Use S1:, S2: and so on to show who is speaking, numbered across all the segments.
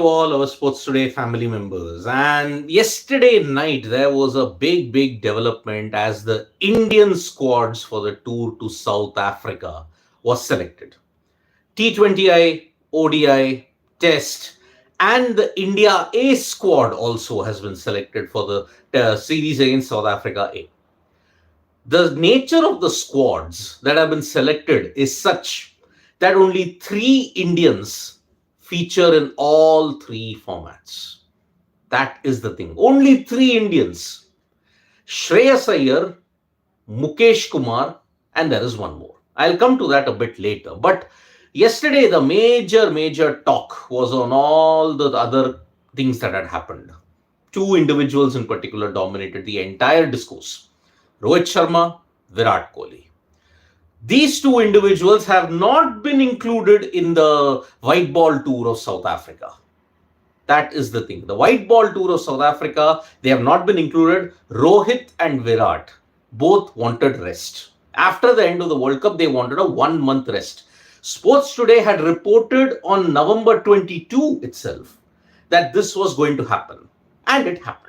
S1: all our Sports Today family members. And yesterday night, there was a big development as the Indian squads for the tour to South Africa was selected. T20I, ODI, Test, and the India A squad also has been selected for the series against South Africa A. The nature of the squads that have been selected is such that only three Indians feature in all three formats. That is the thing. Only three Indians. Shreyas Iyer, Mukesh Kumar, and there is one more. I'll come to that a bit later. But yesterday, the major talk was on all the other things that had happened. Two individuals in particular dominated the entire discourse: Rohit Sharma, Virat Kohli. These two individuals have not been included in the white ball tour of South Africa. That is the thing. The white ball tour of South Africa, they have not been included. Rohit and Virat both wanted rest. After the end of the World Cup, they wanted a 1 month rest. Sports Today had reported on November 22 itself that this was going to happen. And it happened.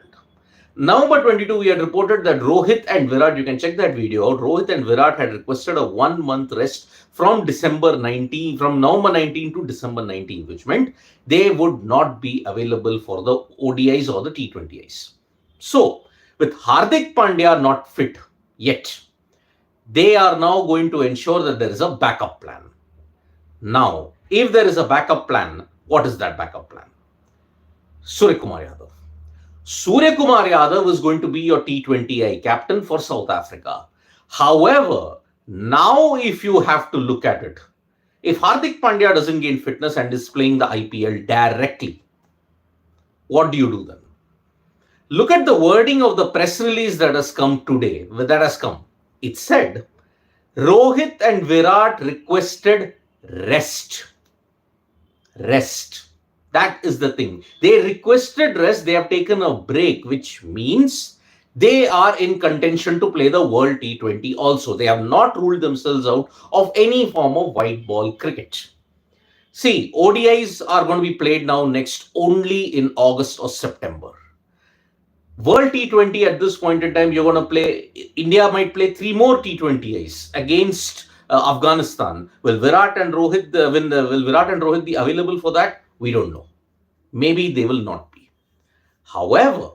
S1: November 22, we had reported that Rohit and Virat, you can check that video out, Rohit and Virat had requested a 1 month rest from November 19 to December 19, which meant they would not be available for the ODIs or the T20Is. So, with Hardik Pandya not fit yet, they are now going to ensure that there is a backup plan. Now, if there is a backup plan, what is that backup plan? Suryakumar Yadav. Suryakumar Yadav is going to be your T20I captain for South Africa. However, now if you have to look at it, if Hardik Pandya doesn't gain fitness and is playing the IPL directly, what do you do then? Look at the wording of the press release that has come today. It said, Rohit and Virat requested rest. That is the thing. They requested rest. They have taken a break, which means they are in contention to play the World T20 also. They have not ruled themselves out of any form of white ball cricket. See, ODIs are going to be played now next only in August or September. World T20 at this point in time, you're going to play, India might play 3 more T20Is against Afghanistan. Will Virat and Rohit be available for that? We don't know. Maybe they will not be. However,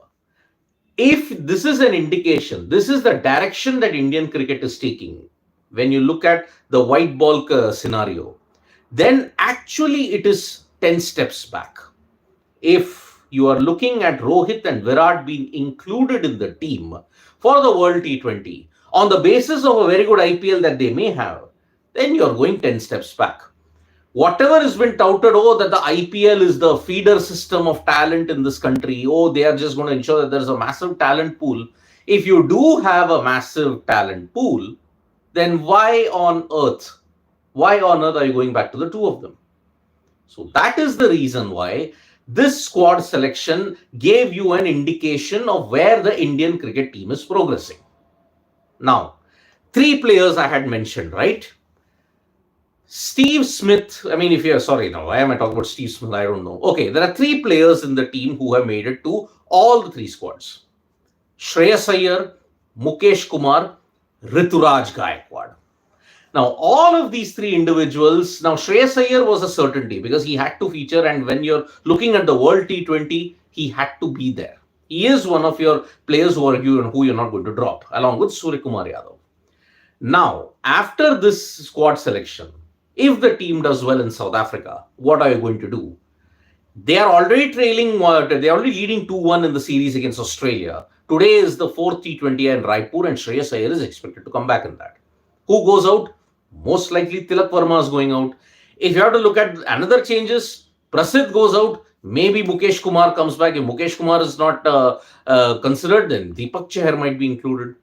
S1: if this is an indication, this is the direction that Indian cricket is taking, when you look at the white ball scenario, then actually it is 10 steps back. If you are looking at Rohit and Virat being included in the team for the World T20 on the basis of a very good IPL that they may have, then you're going 10 steps back. Whatever has been touted, that the IPL is the feeder system of talent in this country, they are just going to ensure that there's a massive talent pool. If you do have a massive talent pool, then why on earth are you going back to the two of them? So that is the reason why this squad selection gave you an indication of where the Indian cricket team is progressing. Now, 3 players I had mentioned, right? Steve Smith, why am I talking about Steve Smith? I don't know. Okay, there are 3 players in the team who have made it to all the 3 squads. Shreyas Iyer, Mukesh Kumar, Rituraj Gaikwad. Now, all of these 3 individuals, now Shreyas Iyer was a certainty because he had to feature, and when you're looking at the World T20, he had to be there. He is one of your players who you're not going to drop, along with Suryakumar Yadav. Now, after this squad selection, if the team does well in South Africa, what are you going to do? They are already leading 2-1 in the series against Australia. Today is the 4th T20 in Raipur, and Shreyas Iyer is expected to come back in that. Who goes out? Most likely Tilak Verma is going out. If you have to look at another changes, Prasidh goes out. Maybe Mukesh Kumar comes back. If Mukesh Kumar is not considered, then Deepak Chahar might be included.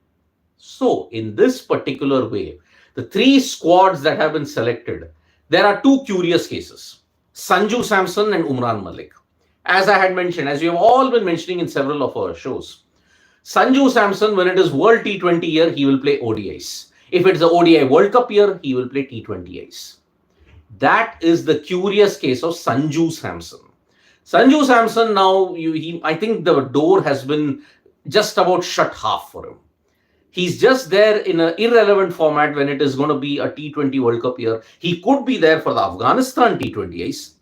S1: So, in this particular way, the 3 squads that have been selected, there are 2 curious cases: Sanju Samson and Umran Malik. As I had mentioned, as we have all been mentioning in several of our shows, Sanju Samson, when it is World T20 year, he will play ODIs. If it's the ODI World Cup year, he will play T20Is. That is the curious case of Sanju Samson. Sanju Samson now, I think the door has been just about shut half for him. He's just there in an irrelevant format when it is going to be a T20 World Cup year. He could be there for the Afghanistan T20Is,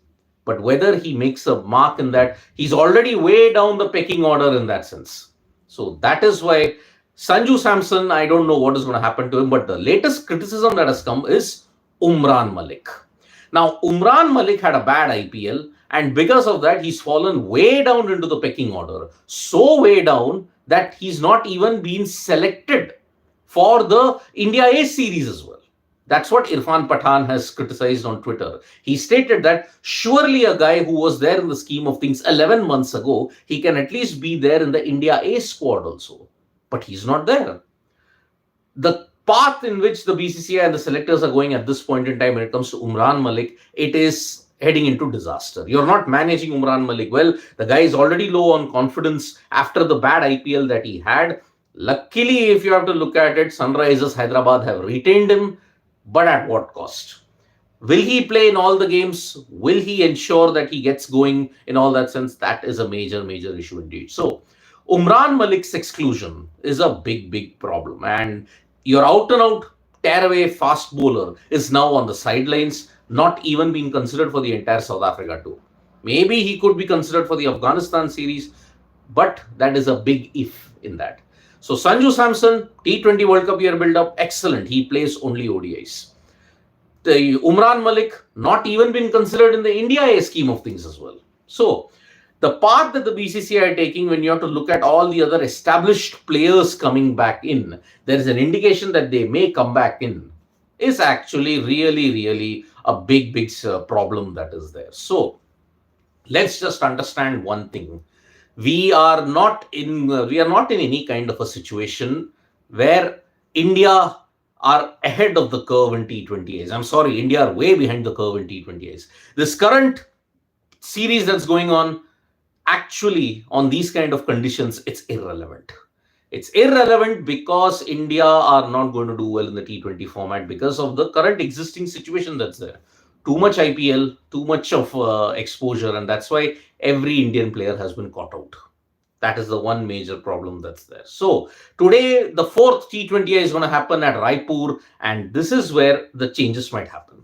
S1: but whether he makes a mark in that, he's already way down the pecking order in that sense. So that is why Sanju Samson, I don't know what is going to happen to him, but the latest criticism that has come is Umran Malik. Now, Umran Malik had a bad IPL, and because of that, he's fallen way down into the pecking order. So way down that he's not even been selected for the India A series as well. That's what Irfan Pathan has criticized on Twitter. He stated that surely a guy who was there in the scheme of things 11 months ago, he can at least be there in the India A squad also. But he's not there. The path in which the BCCI and the selectors are going at this point in time when it comes to Umran Malik, it is heading into disaster. You're not managing Umran Malik well. The guy is already low on confidence after the bad IPL that he had. Luckily, if you have to look at it, Sunrisers Hyderabad have retained him, but at what cost? Will he play in all the games? Will he ensure that he gets going in all that sense? That is a major, major issue indeed. So, Umran Malik's exclusion is a big, big problem. And your out and out tearaway fast bowler is now on the sidelines, not even being considered for the entire South Africa tour. Maybe he could be considered for the Afghanistan series, but that is a big if in that. So Sanju Samson, T20 World Cup year build-up, excellent. He plays only ODIs. The Umran Malik, not even been considered in the India A scheme of things as well. So the path that the BCCI are taking when you have to look at all the other established players coming back in, there is an indication that they may come back in, is actually really, really a big, big problem that is there. So let's just understand one thing. We are not in any kind of a situation where India are ahead of the curve in T20Is. I'm sorry, India are way behind the curve in T20Is. This current series that's going on, actually, on these kind of conditions, it's irrelevant. It's irrelevant because India are not going to do well in the T20 format because of the current existing situation that's there. Too much IPL, too much of exposure, and that's why every Indian player has been caught out. That is the one major problem that's there. So today, the fourth T20I is going to happen at Raipur, and this is where the changes might happen.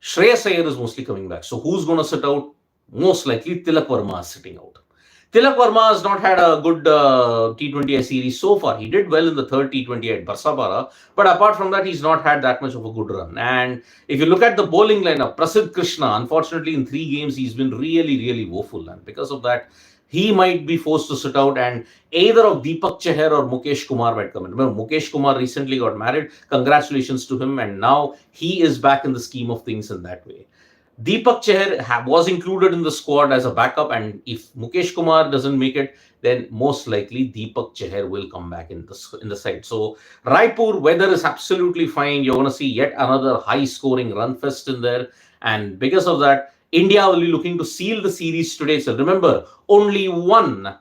S1: Shreyas Iyer is mostly coming back. So who's going to sit out? Most likely Tilak Verma is sitting out. Tilak Verma has not had a good T20I series so far. He did well in the third T20I at Barsapara, but apart from that, he's not had that much of a good run. And if you look at the bowling lineup, Prasidh Krishna, unfortunately, in 3 games, he's been really, really woeful. And because of that, he might be forced to sit out, and either of Deepak Chahar or Mukesh Kumar might come in. Remember, Mukesh Kumar recently got married. Congratulations to him. And now he is back in the scheme of things in that way. Deepak Chahar was included in the squad as a backup, and if Mukesh Kumar doesn't make it, then most likely Deepak Chahar will come back in the side. So Raipur, weather is absolutely fine. You're going to see yet another high-scoring run fest in there, and because of that, India will be looking to seal the series today. So remember, only one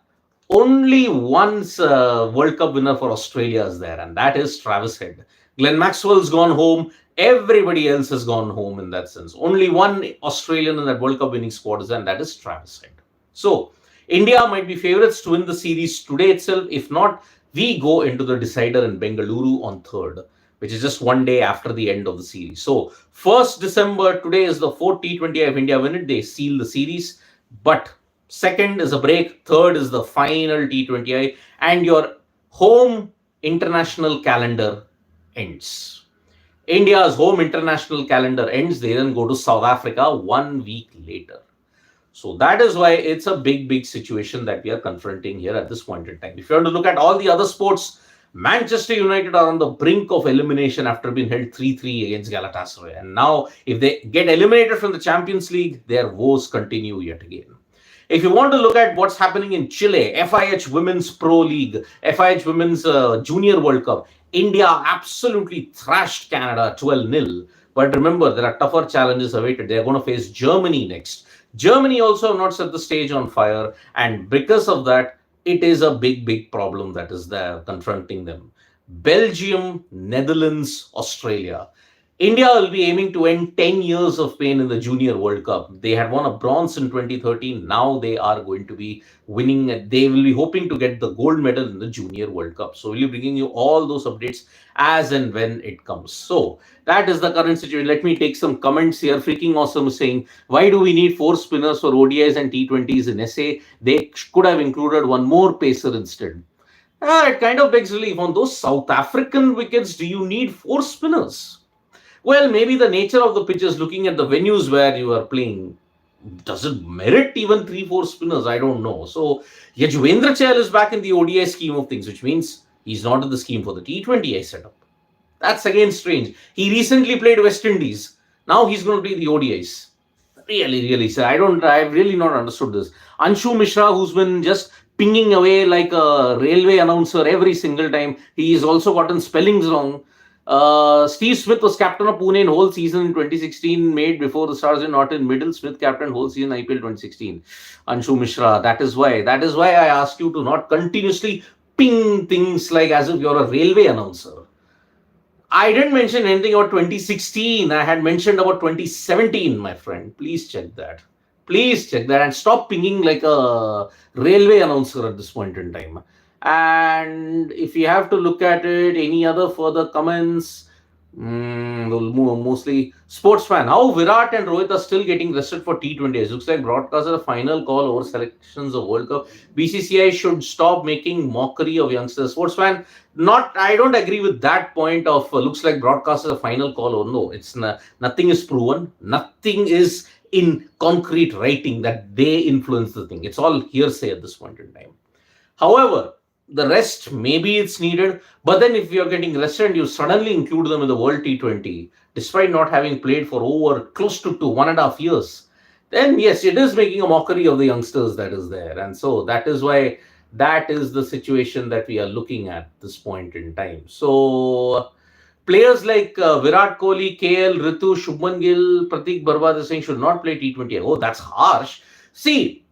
S1: World Cup winner for Australia is there, and that is Travis Head. Glenn Maxwell's gone home. Everybody else has gone home in that sense. Only one Australian in that World Cup winning squad is there, and that is Travis Head. So India might be favourites to win the series today itself. If not, we go into the decider in Bengaluru on 3rd, which is just one day after the end of the series. So 1st December, today is the 4th T20I. If India win it, they seal the series. But 2nd is a break. 3rd is the final T20I. And your home international calendar ends. India's home international calendar ends. They then go to South Africa 1 week later. So that is why it's a big, big situation that we are confronting here at this point in time. If you want to look at all the other sports, Manchester United are on the brink of elimination after being held 3-3 against Galatasaray. And now, if they get eliminated from the Champions League, their woes continue yet again. If you want to look at what's happening in Chile, FIH Women's Pro League, FIH Women's Junior World Cup, India absolutely thrashed Canada 12-0. But remember, there are tougher challenges awaited. They're going to face Germany next. Germany also have not set the stage on fire. And because of that, it is a big, big problem that is there confronting them. Belgium, Netherlands, Australia. India will be aiming to end 10 years of pain in the Junior World Cup. They had won a bronze in 2013. Now they are going to be winning. They will be hoping to get the gold medal in the Junior World Cup. So we'll be bringing you all those updates as and when it comes. So that is the current situation. Let me take some comments here. Freaking Awesome is saying, why do we need 4 spinners for ODIs and T20s in SA? They could have included one more pacer instead. It kind of begs relief. On those South African wickets, do you need 4 spinners? Well, maybe the nature of the pitches, looking at the venues where you are playing, does it merit even 3-4 spinners? I don't know. So, Yajuvendra Chahal is back in the ODI scheme of things, which means he's not in the scheme for the T20I setup. That's again strange. He recently played West Indies. Now he's going to play the ODIs. Really, sir. I've really not understood this. Anshu Mishra, who's been just pinging away like a railway announcer every single time. He's also gotten spellings wrong. Steve Smith was captain of Pune in whole season in 2016, made before the stars in not in middle. Smith captain whole season IPL 2016. Anshu Mishra, that is why I ask you to not continuously ping things like as if you're a railway announcer. I didn't mention anything about 2016. I had mentioned about 2017, my friend. Please check that. And stop pinging like a railway announcer at this point in time. And if you have to look at it, any other further comments? Mostly sports fan. How Virat and Rohit are still getting rested for T20s. Looks like broadcast is a final call over selections of World Cup. BCCI should stop making mockery of youngsters. Sports fan, I don't agree with that point of looks like broadcast is a final call or no. It's nothing is proven. Nothing is in concrete writing that they influence the thing. It's all hearsay at this point in time. However, the rest, maybe it's needed. But then if you're getting rested and you suddenly include them in the World T20, despite not having played for over close to 1.5 years, then yes, it is making a mockery of the youngsters that is there. And so that is why that is the situation that we are looking at this point in time. So players like Virat Kohli, KL, Ritu, Shubman Gill, Pratik Barwad is saying should not play T20. Oh, that's harsh. See,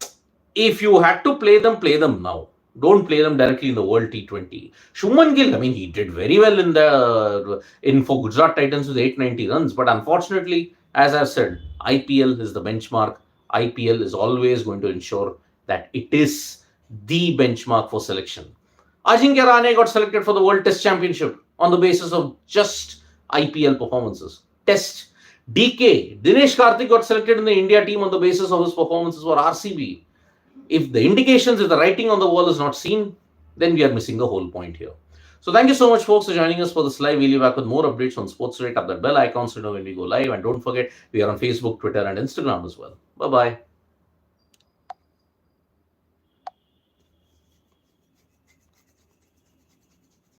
S1: if you had to play them now. Don't play them directly in the World T20. Shubman Gill, he did very well for Gujarat Titans with 890 runs. But unfortunately, as I've said, IPL is the benchmark. IPL is always going to ensure that it is the benchmark for selection. Ajinkya Rahane got selected for the World Test Championship on the basis of just IPL performances. Test. DK, Dinesh Karthik got selected in the India team on the basis of his performances for RCB. If the indications, if the writing on the wall is not seen, then we are missing the whole point here. So thank you so much, folks, for joining us for this live. We'll be back with more updates on Sports Rate. Tap that bell icon so you know when we go live. And don't forget, we are on Facebook, Twitter, and Instagram as well. Bye-bye.